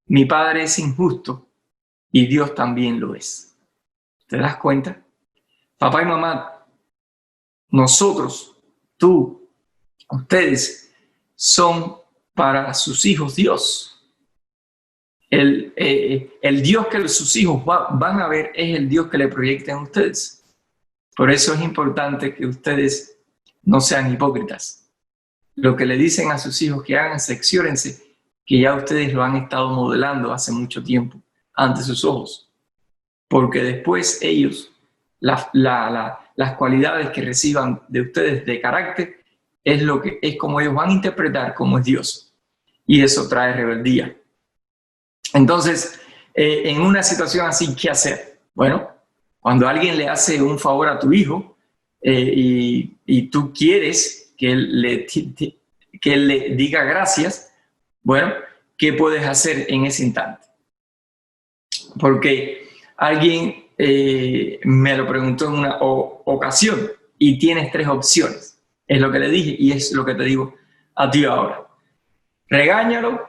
mi padre es injusto y Dios también lo es. ¿Te das cuenta? Papá y mamá, nosotros, tú, ustedes, son para sus hijos Dios. El Dios que sus hijos van a ver es el Dios que le proyectan a ustedes. Por eso es importante que ustedes no sean hipócritas. Lo que le dicen a sus hijos que hagan, secciórense, que ya ustedes lo han estado modelando hace mucho tiempo ante sus ojos. Porque después ellos, las cualidades que reciban de ustedes de carácter, es como ellos van a interpretar cómo es Dios. Y eso trae rebeldía. Entonces, en una situación así, ¿qué hacer? Bueno, cuando alguien le hace un favor a tu hijo y tú quieres que él le diga gracias, bueno, ¿qué puedes hacer en ese instante? Porque alguien me lo preguntó en una ocasión y tienes 3 opciones. Es lo que le dije y es lo que te digo a ti ahora. Regáñalo,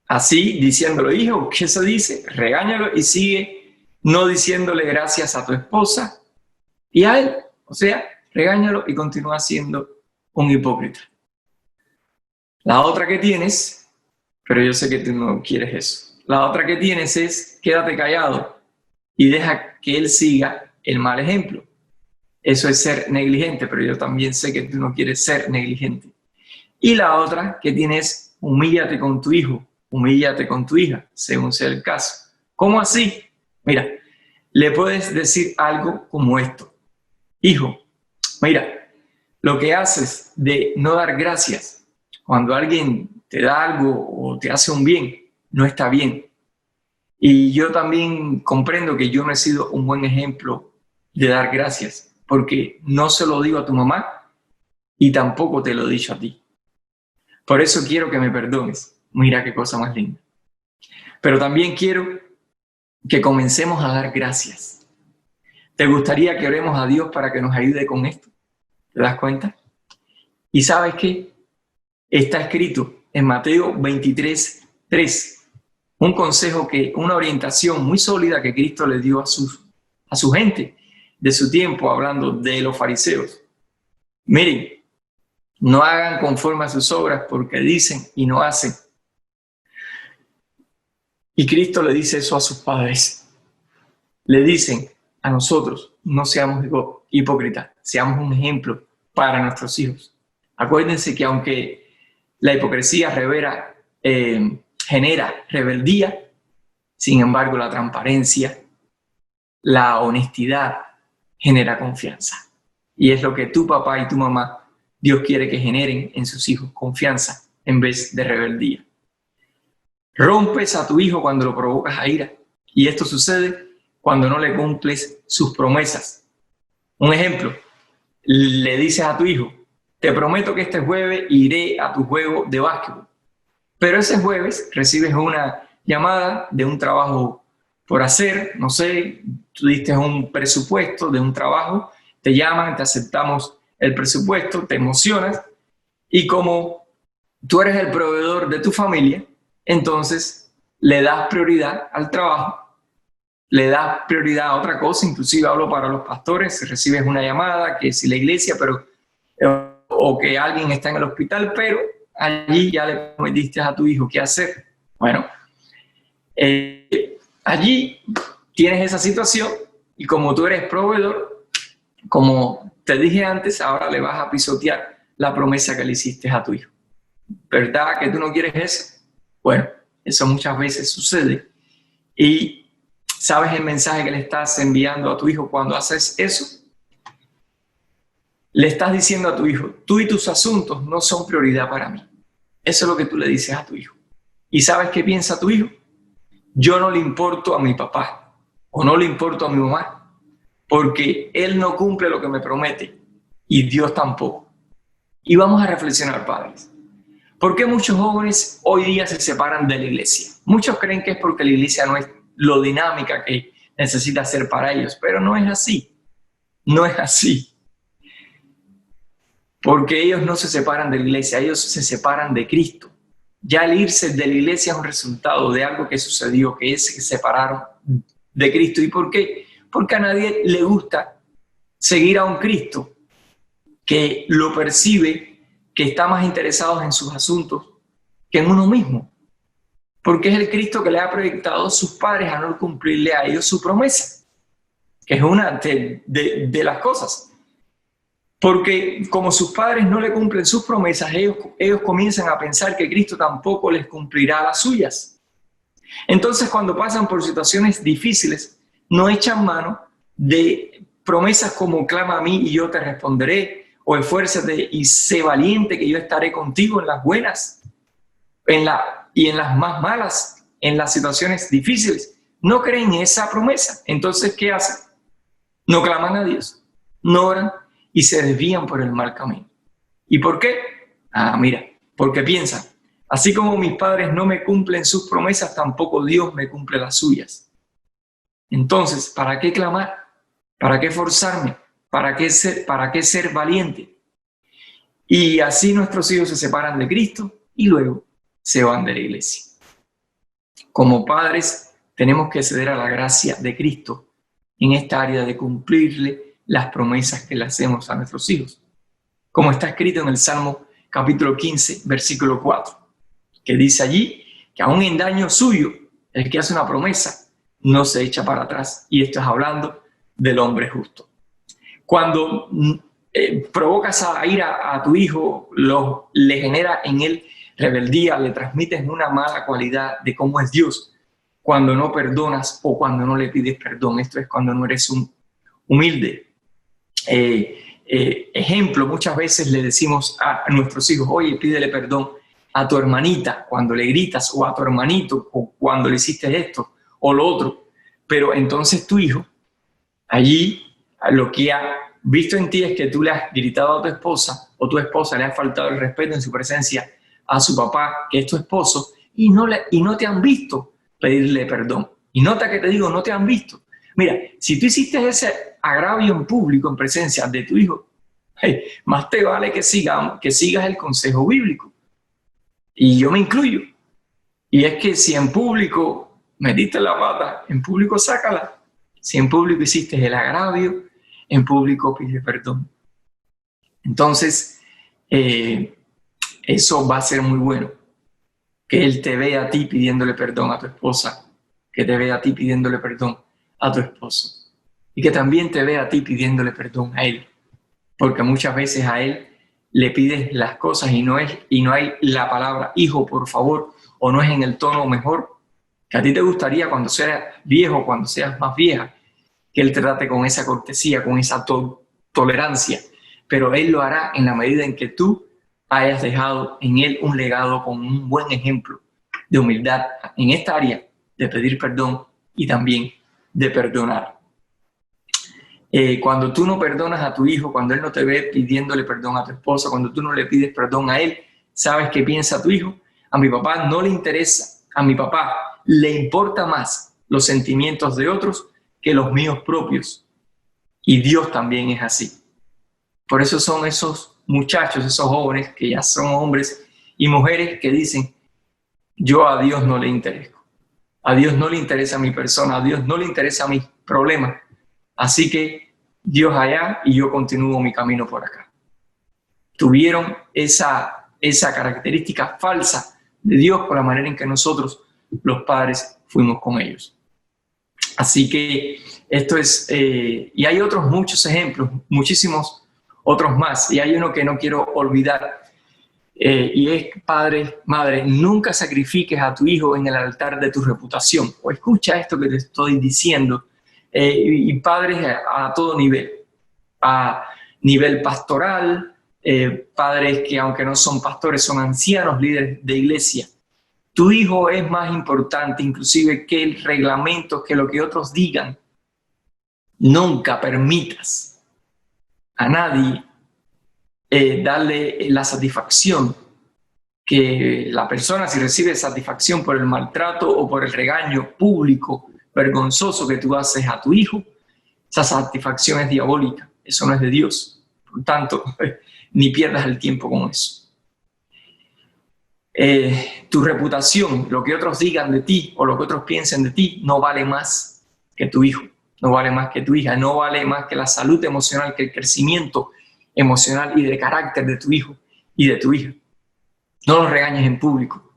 así diciéndolo, hijo, ¿qué se dice? Regáñalo y sigue no diciéndole gracias a tu esposa y a él. O sea, regáñalo y continúa haciendo un hipócrita. La otra que tienes, pero yo sé que tú no quieres eso. La otra que tienes es quédate callado y deja que él siga el mal ejemplo. Eso es ser negligente, pero yo también sé que tú no quieres ser negligente. Y la otra que tienes, humíllate con tu hijo, humíllate con tu hija, según sea el caso. ¿Cómo así? Mira, le puedes decir algo como esto. Hijo, mira, lo que haces de no dar gracias cuando alguien te da algo o te hace un bien, no está bien. Y yo también comprendo que yo no he sido un buen ejemplo de dar gracias, porque no se lo digo a tu mamá y tampoco te lo he dicho a ti. Por eso quiero que me perdones. Mira qué cosa más linda. Pero también quiero que comencemos a dar gracias. ¿Te gustaría que oremos a Dios para que nos ayude con esto? ¿Te das cuenta? ¿Y sabes qué? Está escrito en Mateo 23:3. Un consejo, una orientación muy sólida que Cristo le dio a su gente de su tiempo, hablando de los fariseos. Miren, no hagan conforme a sus obras porque dicen y no hacen. Y Cristo le dice eso a sus padres. Le dicen a nosotros, no seamos hipócritas, seamos un ejemplo para nuestros hijos. Acuérdense que aunque la hipocresía genera rebeldía, sin embargo la transparencia, la honestidad genera confianza. Y es lo que tu papá y tu mamá, Dios quiere que generen en sus hijos, confianza en vez de rebeldía. Rompes a tu hijo cuando lo provocas a ira. Y esto sucede cuando no le cumples sus promesas. Un ejemplo, le dices a tu hijo, te prometo que este jueves iré a tu juego de básquetbol. Pero ese jueves recibes una llamada de un trabajo por hacer, no sé, tú diste un presupuesto de un trabajo, te llaman, te aceptamos el presupuesto, te emocionas y como tú eres el proveedor de tu familia, entonces le das prioridad al trabajo, le das prioridad a otra cosa, inclusive hablo para los pastores, si recibes una llamada, que si la iglesia, pero o que alguien está en el hospital, pero allí ya le prometiste a tu hijo qué hacer. Bueno, allí tienes esa situación y como tú eres proveedor, como te dije antes, ahora le vas a pisotear la promesa que le hiciste a tu hijo. ¿Verdad que tú no quieres eso? Bueno, eso muchas veces sucede. Y ¿sabes el mensaje que le estás enviando a tu hijo cuando haces eso? Le estás diciendo a tu hijo, tú y tus asuntos no son prioridad para mí. Eso es lo que tú le dices a tu hijo. ¿Y sabes qué piensa tu hijo? Yo no le importo a mi papá o no le importo a mi mamá porque él no cumple lo que me promete y Dios tampoco. Y vamos a reflexionar, padres. ¿Por qué muchos jóvenes hoy día se separan de la iglesia? Muchos creen que es porque la iglesia no es lo dinámica que necesita ser para ellos, pero no es así. No es así. Porque ellos no se separan de la iglesia, ellos se separan de Cristo. Ya el irse de la iglesia es un resultado de algo que sucedió, que es que se separaron de Cristo. ¿Y por qué? Porque a nadie le gusta seguir a un Cristo que lo percibe, que está más interesado en sus asuntos que en uno mismo. Porque es el Cristo que le ha proyectado a sus padres a no cumplirle a ellos su promesa, que es una de las cosas. Porque como sus padres no le cumplen sus promesas, ellos comienzan a pensar que Cristo tampoco les cumplirá las suyas. Entonces, cuando pasan por situaciones difíciles, no echan mano de promesas como clama a mí y yo te responderé, o esfuérzate y sé valiente que yo estaré contigo en las buenas y en las más malas, en las situaciones difíciles. No creen en esa promesa. Entonces, ¿qué hacen? No claman a Dios, no oran, y se desvían por el mal camino. ¿Y por qué? Mira, porque piensan, así como mis padres no me cumplen sus promesas, tampoco Dios me cumple las suyas. Entonces, ¿para qué clamar? ¿Para qué forzarme? ¿Para qué ser valiente? Y así nuestros hijos se separan de Cristo y luego se van de la iglesia. Como padres, tenemos que ceder a la gracia de Cristo en esta área de cumplirle las promesas que le hacemos a nuestros hijos. como está escrito en el Salmo capítulo 15, versículo 4, que dice allí que aún en daño suyo, el que hace una promesa no se echa para atrás. Y esto es hablando del hombre justo. Cuando provocas a ira a tu hijo, le genera en él rebeldía, le transmites una mala cualidad de cómo es Dios. Cuando no perdonas o cuando no le pides perdón, esto es cuando no eres un humilde. Ejemplo, muchas veces le decimos a nuestros hijos, oye, pídele perdón a tu hermanita cuando le gritas, o a tu hermanito o cuando le hiciste esto o lo otro. Pero entonces tu hijo, allí lo que ha visto en ti es que tú le has gritado a tu esposa, o tu esposa le ha faltado el respeto en su presencia a su papá, que es tu esposo, y no te han visto pedirle perdón. Y nota que te digo, no te han visto. Mira, si tú hiciste ese agravio en público, en presencia de tu hijo, hey, más te vale que sigas el consejo bíblico. Y yo me incluyo. Y es que si en público metiste la pata, en público sácala. Si en público hiciste el agravio, en público pide perdón. Entonces, eso va a ser muy bueno. Que él te vea a ti pidiéndole perdón a tu esposa, que te vea a ti pidiéndole perdón a tu esposo, y que también te vea a ti pidiéndole perdón a él, porque muchas veces a él le pides las cosas y no hay la palabra hijo, por favor, o no es en el tono mejor que a ti te gustaría cuando seas viejo, cuando seas más vieja, que él te trate con esa cortesía, con esa tolerancia, pero él lo hará en la medida en que tú hayas dejado en él un legado con un buen ejemplo de humildad en esta área de pedir perdón y también de perdonar. Cuando tú no perdonas a tu hijo, cuando él no te ve pidiéndole perdón a tu esposa, cuando tú no le pides perdón a él, ¿sabes qué piensa tu hijo? A mi papá no le interesa, a mi papá le importa más los sentimientos de otros que los míos propios. Y Dios también es así. Por eso son esos muchachos, esos jóvenes que ya son hombres y mujeres que dicen, yo a Dios no le intereso. A Dios no le interesa mi persona, a Dios no le interesa mis problemas. Así que Dios allá y yo continúo mi camino por acá. Tuvieron esa característica falsa de Dios por la manera en que nosotros, los padres, fuimos con ellos. Así que esto es, y hay otros muchos ejemplos, muchísimos otros más, y hay uno que no quiero olvidar, y es, padre, madre, nunca sacrifiques a tu hijo en el altar de tu reputación. O escucha esto que te estoy diciendo, y padres a todo nivel, a nivel pastoral, padres que aunque no son pastores, son ancianos, líderes de iglesia. Tu hijo es más importante inclusive que el reglamento, que lo que otros digan. Nunca permitas a nadie darle la satisfacción que la persona, si recibe satisfacción por el maltrato o por el regaño público vergonzoso que tú haces a tu hijo, esa satisfacción es diabólica, eso no es de Dios. Por tanto, ni pierdas el tiempo con eso. Tu reputación, lo que otros digan de ti o lo que otros piensen de ti, no vale más que tu hijo, no vale más que tu hija, no vale más que la salud emocional, que el crecimiento emocional y de carácter de tu hijo y de tu hija. No los regañes en público.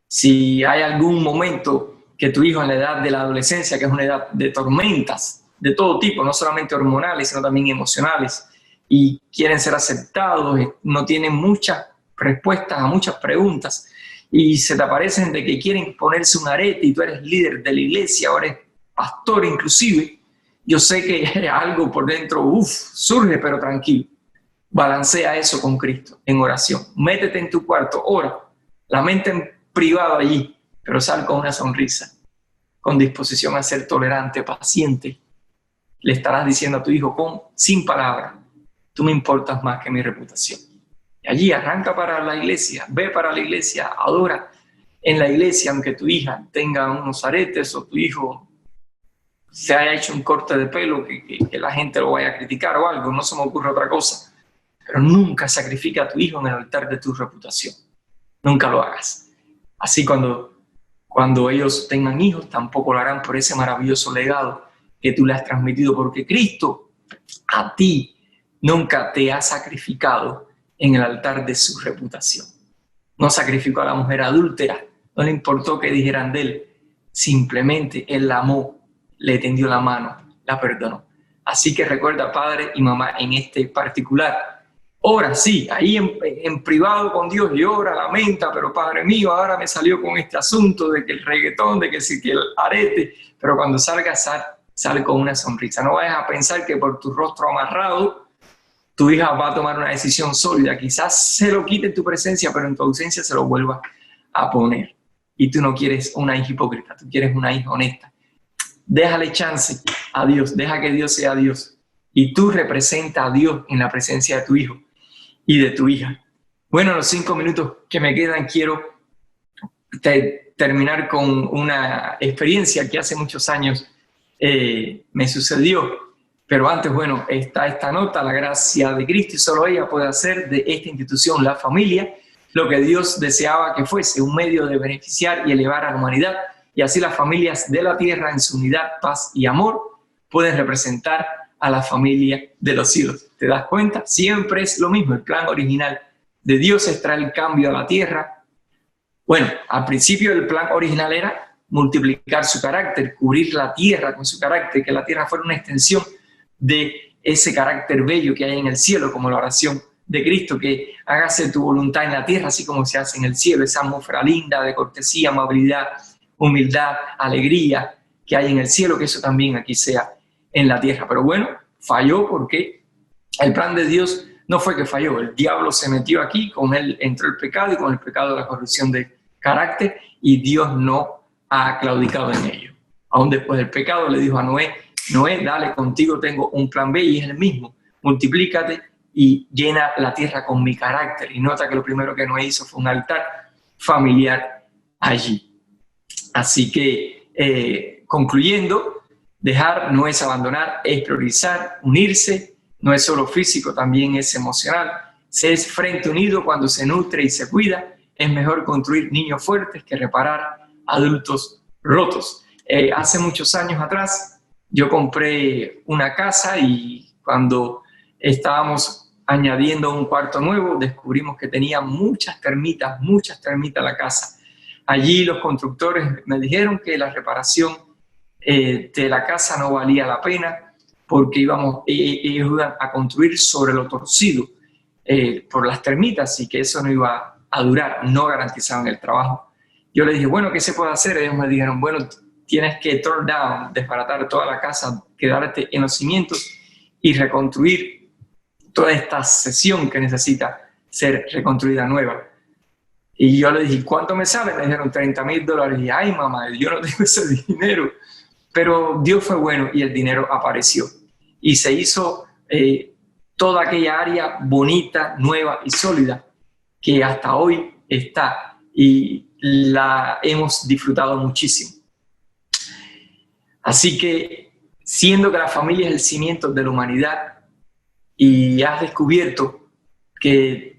Si hay algún momento que tu hijo en la edad de la adolescencia, que es una edad de tormentas de todo tipo, no solamente hormonales, sino también emocionales, y quieren ser aceptados, no tienen muchas respuestas a muchas preguntas, y se te aparecen de que quieren ponerse un arete y tú eres líder de la iglesia, o eres pastor inclusive, yo sé que algo por dentro, surge, pero tranquilo. Balancea eso con Cristo en oración. Métete en tu cuarto, ora, la mente en privado allí, pero sal con una sonrisa, con disposición a ser tolerante, paciente. Le estarás diciendo a tu hijo sin palabras, tú me importas más que mi reputación. Y allí arranca para la iglesia, ve para la iglesia, adora en la iglesia, aunque tu hija tenga unos aretes o tu hijo se haya hecho un corte de pelo que la gente lo vaya a criticar o algo, no se me ocurre otra cosa. Pero nunca sacrifica a tu hijo en el altar de tu reputación. Nunca lo hagas. Así cuando ellos tengan hijos, tampoco lo harán por ese maravilloso legado que tú le has transmitido, porque Cristo a ti nunca te ha sacrificado en el altar de su reputación. No sacrificó a la mujer adúltera, no le importó qué dijeran de él, simplemente él la amó, le tendió la mano, la perdonó. Así que recuerda, padre y mamá, en este particular, ora, sí, ahí en privado con Dios llora, lamenta, pero Padre mío, ahora me salió con este asunto de que el reggaetón, de que sí, que el arete, pero cuando salga, sale con una sonrisa. No vayas a pensar que por tu rostro amarrado, tu hija va a tomar una decisión sólida. Quizás se lo quite en tu presencia, pero en tu ausencia se lo vuelva a poner. Y tú no quieres una hija hipócrita, tú quieres una hija honesta. Déjale chance a Dios, deja que Dios sea Dios. Y tú representa a Dios en la presencia de tu hijo y de tu hija. Bueno, en los 5 minutos que me quedan, quiero terminar con una experiencia que hace muchos años me sucedió. Pero antes, bueno, está esta nota: la gracia de Cristo y solo ella puede hacer de esta institución, la familia, lo que Dios deseaba que fuese, un medio de beneficiar y elevar a la humanidad. Y así las familias de la tierra, en su unidad, paz y amor, pueden representar a la familia de los cielos. ¿Te das cuenta? Siempre es lo mismo. El plan original de Dios es traer el cambio a la tierra. Bueno, al principio el plan original era multiplicar su carácter, cubrir la tierra con su carácter, que la tierra fuera una extensión de ese carácter bello que hay en el cielo, como la oración de Cristo, que hágase tu voluntad en la tierra, así como se hace en el cielo, esa atmósfera linda de cortesía, amabilidad, humildad, alegría que hay en el cielo, que eso también aquí sea en la tierra. Pero bueno, falló porque el plan de Dios no fue que falló, el diablo se metió aquí, con él entró el pecado y con el pecado la corrupción de carácter, y Dios no ha claudicado en ello. Aún después del pecado le dijo a Noé: Noé, dale, contigo tengo un plan B, y es el mismo: multiplícate y llena la tierra con mi carácter. Y nota que lo primero que Noé hizo fue un altar familiar allí. Así que, concluyendo, dejar no es abandonar, es priorizar, unirse, no es solo físico, también es emocional. Se es frente unido cuando se nutre y se cuida. Es mejor construir niños fuertes que reparar adultos rotos. Hace muchos años atrás, yo compré una casa y cuando estábamos añadiendo un cuarto nuevo, descubrimos que tenía muchas termitas la casa. Allí los constructores me dijeron que la reparación de la casa no valía la pena porque ellos iban a construir sobre lo torcido por las termitas y que eso no iba a durar, no garantizaban el trabajo. Yo les dije, bueno, ¿qué se puede hacer? Ellos me dijeron, bueno, tienes que tear down, desbaratar toda la casa, quedarte en los cimientos y reconstruir toda esta sección que necesita ser reconstruida nueva. Y yo le dije, ¿cuánto me sale? Me dijeron $30,000. Y ay, mamá, yo no tengo ese dinero. Pero Dios fue bueno y el dinero apareció. Y se hizo toda aquella área bonita, nueva y sólida que hasta hoy está y la hemos disfrutado muchísimo. Así que, siendo que la familia es el cimiento de la humanidad y has descubierto que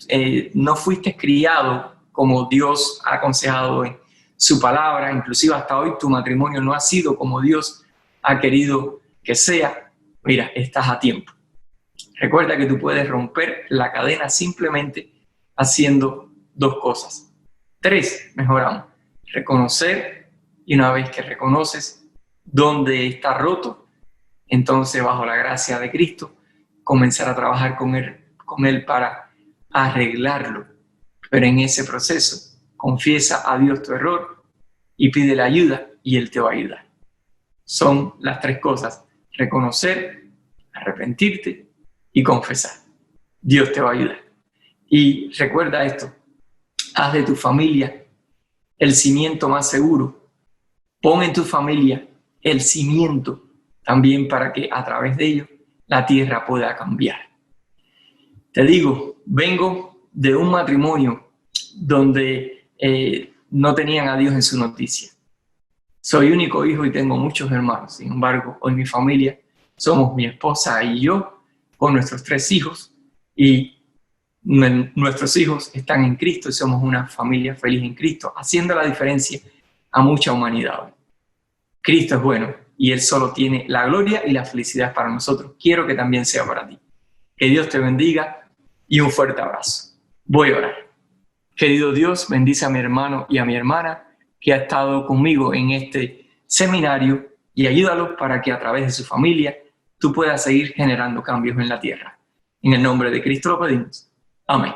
no fuiste criado como Dios ha aconsejado en su palabra, inclusive hasta hoy tu matrimonio no ha sido como Dios ha querido que sea, mira, estás a tiempo. Recuerda que tú puedes romper la cadena simplemente haciendo 2 cosas. 3, mejor aún, reconocer, y una vez que reconoces dónde está roto, entonces bajo la gracia de Cristo, comenzar a trabajar con él para arreglarlo. Pero en ese proceso, confiesa a Dios tu error y pídele ayuda y Él te va a ayudar. Son las 3 cosas: reconocer, arrepentirte y confesar. Dios te va a ayudar. Y recuerda esto: haz de tu familia el cimiento más seguro. Pon en tu familia el cimiento también para que a través de ello la tierra pueda cambiar. Te digo, vengo de un matrimonio donde no tenían a Dios en su noticia. Soy único hijo y tengo muchos hermanos. Sin embargo, hoy mi familia somos mi esposa y yo con nuestros 3 hijos, y nuestros hijos están en Cristo y somos una familia feliz en Cristo, haciendo la diferencia a mucha humanidad. Cristo es bueno y Él solo tiene la gloria y la felicidad para nosotros. Quiero que también sea para ti. Que Dios te bendiga y un fuerte abrazo. Voy a orar. Querido Dios, bendice a mi hermano y a mi hermana que ha estado conmigo en este seminario y ayúdalos para que a través de su familia tú puedas seguir generando cambios en la tierra. En el nombre de Cristo lo pedimos. Amén.